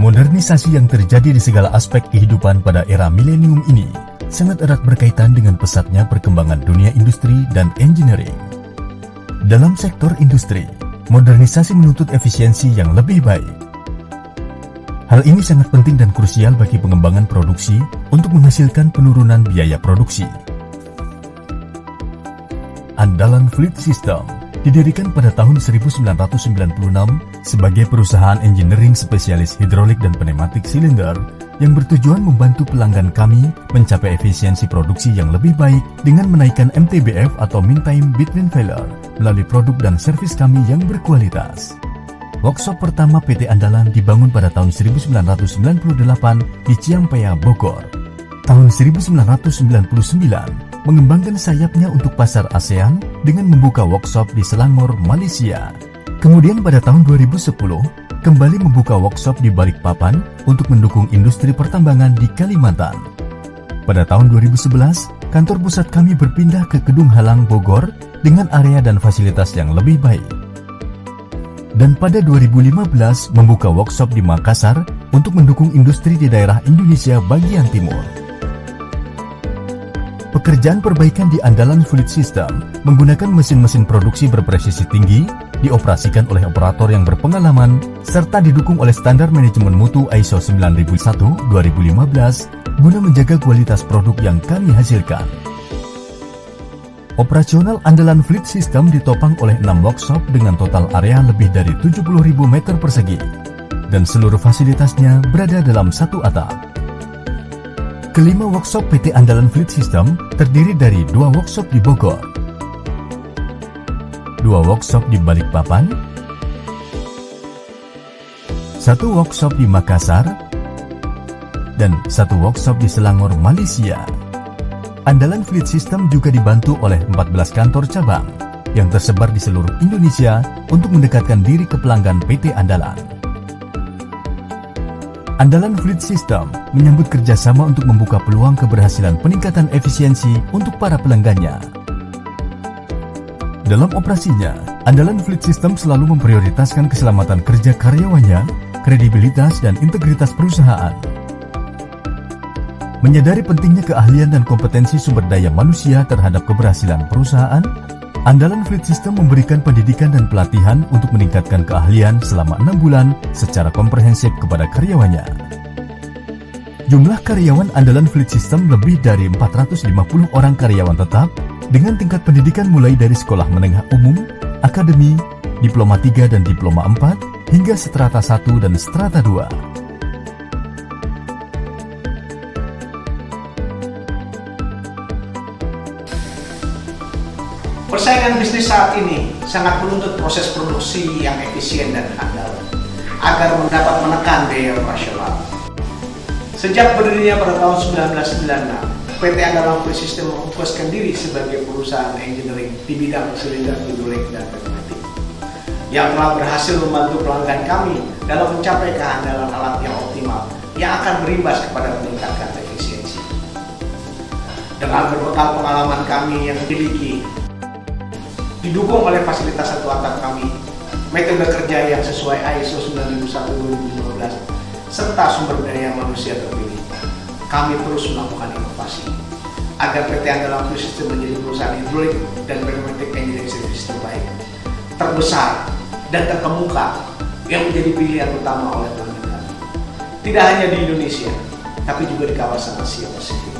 Modernisasi yang terjadi di segala aspek kehidupan pada era milenium ini sangat erat berkaitan dengan pesatnya perkembangan dunia industri dan engineering. Dalam sektor industri, modernisasi menuntut efisiensi yang lebih baik. Hal ini sangat penting dan krusial bagi pengembangan produksi untuk menghasilkan penurunan biaya produksi. Andalan Fluid System didirikan pada tahun 1996 sebagai perusahaan engineering spesialis hidrolik dan pneumatik silinder yang bertujuan membantu pelanggan kami mencapai efisiensi produksi yang lebih baik dengan menaikkan MTBF atau Mean Time Between Failure melalui produk dan servis kami yang berkualitas. Workshop pertama PT Andalan dibangun pada tahun 1998 di Ciampea, Bogor. Tahun 1999 mengembangkan sayapnya untuk pasar ASEAN dengan membuka workshop di Selangor, Malaysia. Kemudian pada tahun 2010, kembali membuka workshop di Balikpapan untuk mendukung industri pertambangan di Kalimantan. Pada tahun 2011, kantor pusat kami berpindah ke Kedung Halang, Bogor dengan area dan fasilitas yang lebih baik. Dan pada 2015 membuka workshop di Makassar untuk mendukung industri di daerah Indonesia bagian timur. Pekerjaan perbaikan di Andalan Fluid System menggunakan mesin-mesin produksi berpresisi tinggi, dioperasikan oleh operator yang berpengalaman, serta didukung oleh standar manajemen mutu ISO 9001-2015 guna menjaga kualitas produk yang kami hasilkan. Operasional Andalan Fluid System ditopang oleh 6 workshop dengan total area lebih dari 70.000 meter persegi, dan seluruh fasilitasnya berada dalam satu atap. Kelima workshop PT Andalan Fluid System terdiri dari 2 workshop di Bogor, 2 workshop di Balikpapan, 1 workshop di Makassar, dan 1 workshop di Selangor, Malaysia. Andalan Fluid System juga dibantu oleh 14 kantor cabang yang tersebar di seluruh Indonesia untuk mendekatkan diri ke pelanggan PT Andalan. Andalan Fluid System menyambut kerjasama untuk membuka peluang keberhasilan peningkatan efisiensi untuk para pelanggannya. Dalam operasinya, Andalan Fluid System selalu memprioritaskan keselamatan kerja karyawannya, kredibilitas dan integritas perusahaan. Menyadari pentingnya keahlian dan kompetensi sumber daya manusia terhadap keberhasilan perusahaan, Andalan Fluid System memberikan pendidikan dan pelatihan untuk meningkatkan keahlian selama 6 bulan secara komprehensif kepada karyawannya. Jumlah karyawan Andalan Fluid System lebih dari 450 orang karyawan tetap dengan tingkat pendidikan mulai dari sekolah menengah umum, akademi, diploma 3 dan diploma 4, hingga strata 1 dan strata 2. Persaingan bisnis saat ini sangat menuntut proses produksi yang efisien dan handal agar dapat menekan biaya operasional. Sejak berdirinya pada tahun 1996, PT Andalan Fluid System memfokuskan diri sebagai perusahaan engineering di bidang silinder hidrolik dan pneumatik yang telah berhasil membantu pelanggan kami dalam mencapai kehandalan alat yang optimal yang akan berimbas kepada meningkatkan efisiensi. Dengan berbekal pengalaman kami yang dimiliki, didukung oleh fasilitas satu atap kami, metode kerja yang sesuai ISO 9001-2015, serta sumber daya manusia terpilih, kami terus melakukan inovasi agar PT Andalan Fluid System menjadi perusahaan hidrolik dan pneumatic engineering service terbaik, terbesar, dan terkemuka yang menjadi pilihan utama oleh pelanggan kami. Tidak hanya di Indonesia, tapi juga di kawasan Asia Pasifik.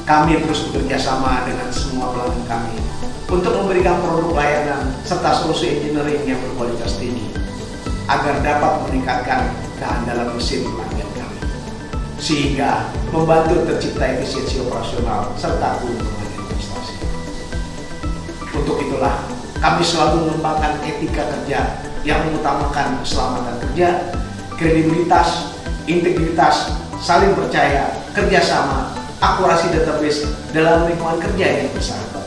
Kami terus bekerja sama dengan semua pelanggan kami untuk memberikan produk layanan serta solusi engineering yang berkualitas tinggi agar dapat meningkatkan kehandalan mesin pelanggan kami, sehingga membantu tercipta efisiensi operasional serta keuntungan investasi. Untuk itulah kami selalu mengembangkan etika kerja yang mengutamakan keselamatan kerja, kredibilitas, integritas, saling percaya, kerjasama, akurasi database dalam lingkungan kerja yang bersahabat.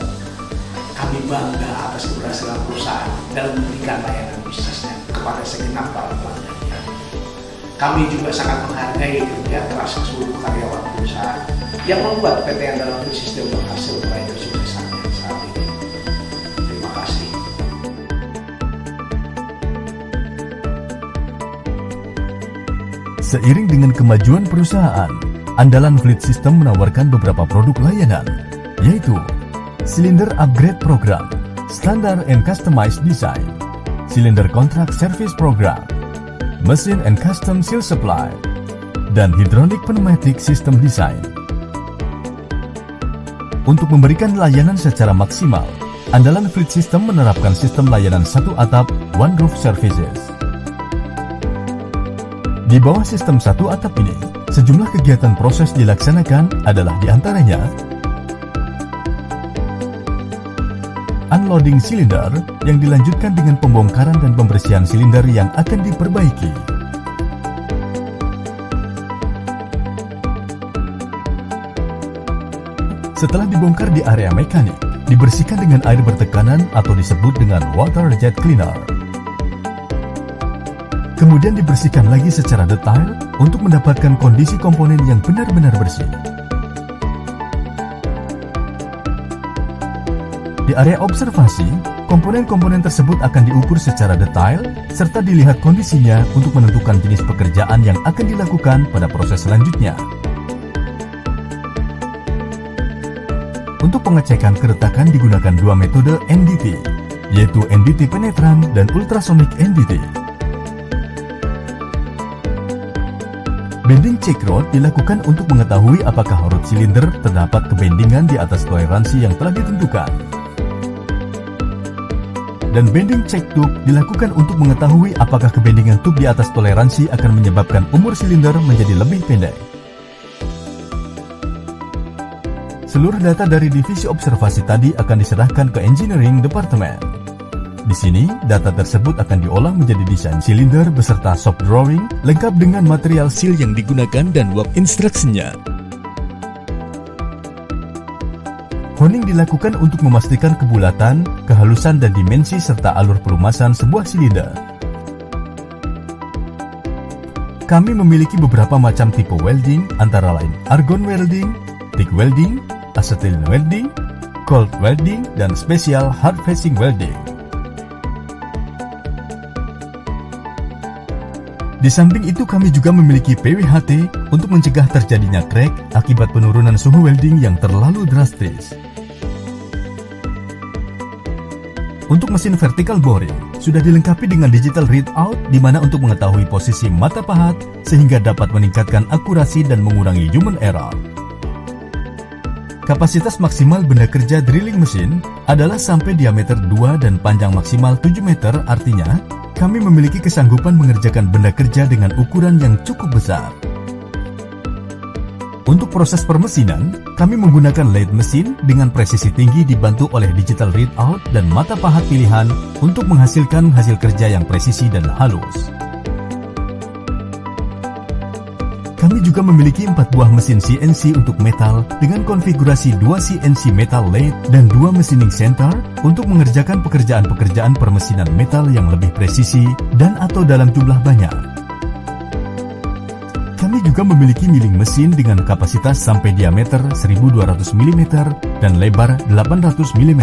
Kami bangga atas keberhasilan perusahaan dalam memberikan layanan bisnisnya kepada segenap para pelanggannya. Kami juga sangat menghargai kerja keras seluruh karyawan perusahaan yang membuat PT Andalan Fluid System berhasil meraih kesuksesannya saat ini. Terima kasih. Seiring dengan kemajuan perusahaan, Andalan Fleet System menawarkan beberapa produk layanan, yaitu Cylinder Upgrade Program, Standard and Customized Design, Cylinder Contract Service Program, Machine and Custom Seal Supply, dan Hydraulic Pneumatic System Design. Untuk memberikan layanan secara maksimal, Andalan Fleet System menerapkan sistem layanan satu atap One Roof Services. Di bawah sistem satu atap ini, sejumlah kegiatan proses dilaksanakan adalah diantaranya unloading silinder yang dilanjutkan dengan pembongkaran dan pembersihan silinder yang akan diperbaiki. Setelah dibongkar di area mekanik, dibersihkan dengan air bertekanan atau disebut dengan water jet cleaner. Kemudian dibersihkan lagi secara detail untuk mendapatkan kondisi komponen yang benar-benar bersih. Di area observasi, komponen-komponen tersebut akan diukur secara detail serta dilihat kondisinya untuk menentukan jenis pekerjaan yang akan dilakukan pada proses selanjutnya. Untuk pengecekan keretakan digunakan dua metode NDT, yaitu NDT penetran dan ultrasonic NDT. Bending check rod dilakukan untuk mengetahui apakah rod silinder terdapat kebendingan di atas toleransi yang telah ditentukan. Dan bending check tube dilakukan untuk mengetahui apakah kebendingan tube di atas toleransi akan menyebabkan umur silinder menjadi lebih pendek. Seluruh data dari divisi observasi tadi akan diserahkan ke Engineering Department. Di sini, data tersebut akan diolah menjadi desain silinder beserta shop drawing, lengkap dengan material seal yang digunakan dan work instruction-nya. Honing dilakukan untuk memastikan kebulatan, kehalusan dan dimensi serta alur pelumasan sebuah silinder. Kami memiliki beberapa macam tipe welding, antara lain argon welding, TIG welding, acetylene welding, cold welding, dan special hard facing welding. Di samping itu kami juga memiliki PWHT untuk mencegah terjadinya crack akibat penurunan suhu welding yang terlalu drastis. Untuk mesin vertical boring, sudah dilengkapi dengan digital readout di mana untuk mengetahui posisi mata pahat sehingga dapat meningkatkan akurasi dan mengurangi human error. Kapasitas maksimal benda kerja drilling mesin adalah sampai diameter 2 dan panjang maksimal 7 meter, artinya kami memiliki kesanggupan mengerjakan benda kerja dengan ukuran yang cukup besar. Untuk proses permesinan, kami menggunakan lathe mesin dengan presisi tinggi dibantu oleh digital readout dan mata pahat pilihan untuk menghasilkan hasil kerja yang presisi dan halus. Kami juga memiliki 4 buah mesin CNC untuk metal dengan konfigurasi 2 CNC metal lathe dan 2 machining center untuk mengerjakan pekerjaan-pekerjaan permesinan metal yang lebih presisi dan atau dalam jumlah banyak. Kami juga memiliki milling mesin dengan kapasitas sampai diameter 1200 mm dan lebar 800 mm.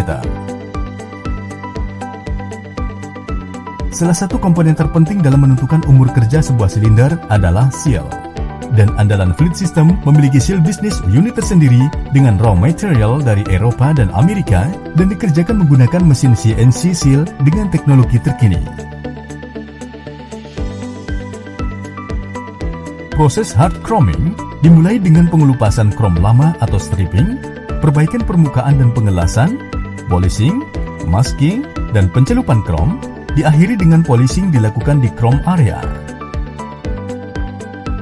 Salah satu komponen terpenting dalam menentukan umur kerja sebuah silinder adalah seal. Dan Andalan Fleet System memiliki seal business unit tersendiri dengan raw material dari Eropa dan Amerika dan dikerjakan menggunakan mesin CNC seal dengan teknologi terkini. Proses hard chroming dimulai dengan pengelupasan krom lama atau stripping, perbaikan permukaan dan pengelasan, polishing, masking, dan pencelupan krom, diakhiri dengan polishing dilakukan di chrome area.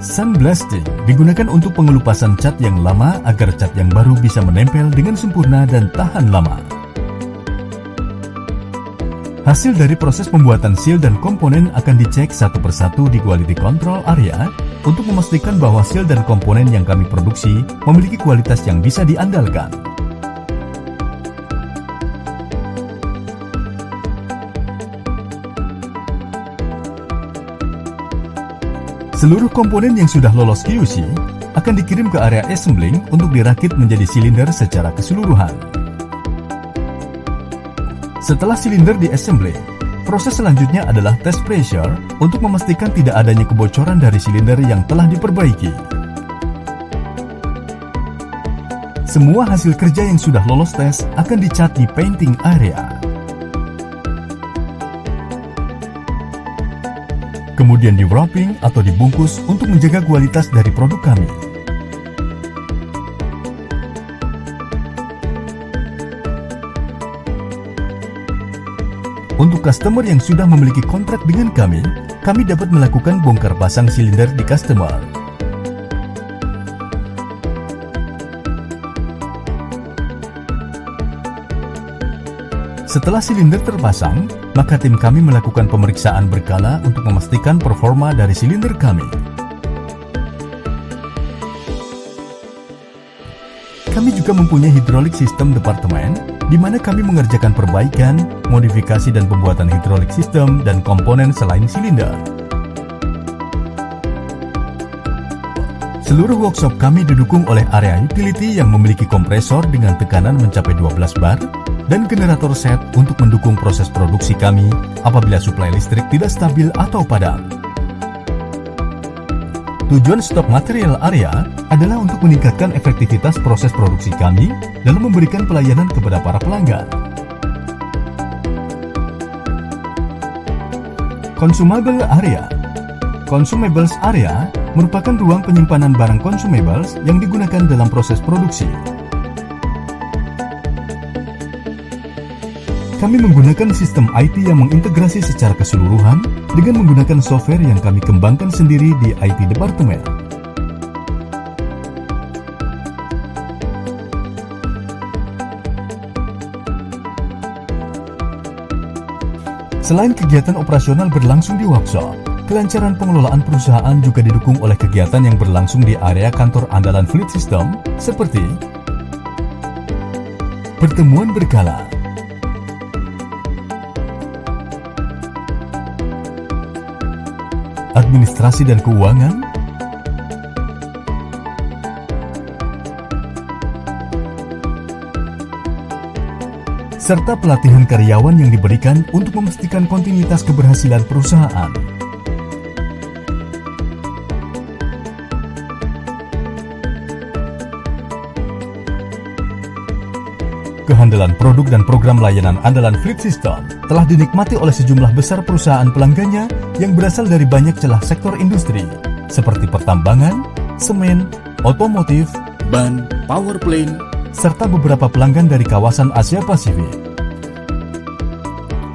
Sandblasting digunakan untuk pengelupasan cat yang lama agar cat yang baru bisa menempel dengan sempurna dan tahan lama. Hasil dari proses pembuatan seal dan komponen akan dicek satu persatu di quality control area untuk memastikan bahwa seal dan komponen yang kami produksi memiliki kualitas yang bisa diandalkan. Seluruh komponen yang sudah lolos QC akan dikirim ke area assembling untuk dirakit menjadi silinder secara keseluruhan. Setelah silinder diassembly, Proses selanjutnya adalah test pressure untuk memastikan tidak adanya kebocoran dari silinder yang telah diperbaiki. Semua hasil kerja yang sudah lolos tes akan dicat di painting area. Kemudian di wrapping atau dibungkus untuk menjaga kualitas dari produk kami. Untuk customer yang sudah memiliki kontrak dengan kami dapat melakukan bongkar pasang silinder di customer. Setelah silinder terpasang, maka tim kami melakukan pemeriksaan berkala untuk memastikan performa dari silinder kami. Kami juga mempunyai hydraulic system departemen, di mana kami mengerjakan perbaikan, modifikasi dan pembuatan hydraulic system dan komponen selain silinder. Seluruh workshop kami didukung oleh area utility yang memiliki kompresor dengan tekanan mencapai 12 bar, dan generator set untuk mendukung proses produksi kami apabila suplai listrik tidak stabil atau padam. Tujuan stok material area adalah untuk meningkatkan efektivitas proses produksi kami dalam memberikan pelayanan kepada para pelanggan. Consumable area. Consumables area merupakan ruang penyimpanan barang consumables yang digunakan dalam proses produksi. Kami menggunakan sistem IT yang mengintegrasi secara keseluruhan dengan menggunakan software yang kami kembangkan sendiri di IT Departemen. Selain kegiatan operasional berlangsung di workshop, kelancaran pengelolaan perusahaan juga didukung oleh kegiatan yang berlangsung di area kantor andalan Fleet System seperti pertemuan berkala, administrasi dan keuangan, serta pelatihan karyawan yang diberikan untuk memastikan kontinuitas keberhasilan perusahaan. Kehandalan produk dan program layanan andalan Fleet System telah dinikmati oleh sejumlah besar perusahaan pelanggannya yang berasal dari banyak celah sektor industri, seperti pertambangan, semen, otomotif, ban, power plant, serta beberapa pelanggan dari kawasan Asia Pasifik.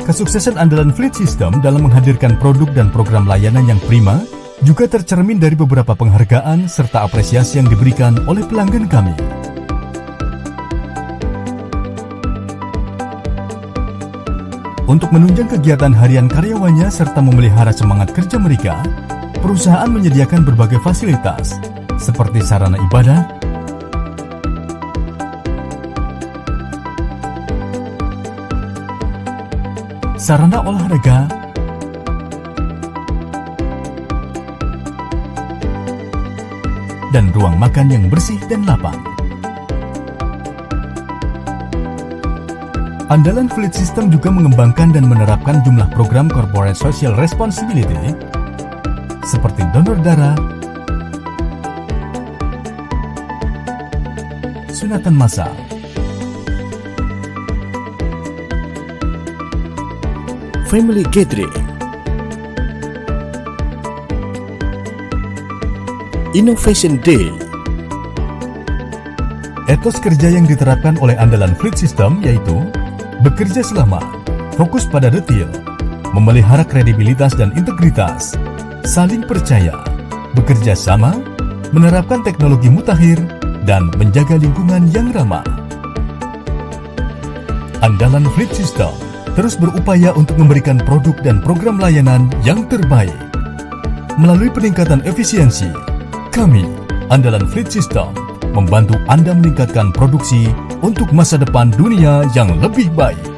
Kesuksesan andalan Fleet System dalam menghadirkan produk dan program layanan yang prima juga tercermin dari beberapa penghargaan serta apresiasi yang diberikan oleh pelanggan kami. Untuk menunjang kegiatan harian karyawannya serta memelihara semangat kerja mereka, perusahaan menyediakan berbagai fasilitas seperti sarana ibadah, sarana olahraga, dan ruang makan yang bersih dan lapang. Andalan Fleet System juga mengembangkan dan menerapkan jumlah program Corporate Social Responsibility seperti donor darah, sunatan massal, family gathering, Innovation Day. Etos kerja yang diterapkan oleh andalan Fleet System yaitu bekerja selamat, fokus pada detail, memelihara kredibilitas dan integritas, saling percaya, bekerja sama, menerapkan teknologi mutakhir, dan menjaga lingkungan yang ramah. Andalan Fleet System terus berupaya untuk memberikan produk dan program layanan yang terbaik. Melalui peningkatan efisiensi, kami, Andalan Fleet System, membantu Anda meningkatkan produksi untuk masa depan dunia yang lebih baik.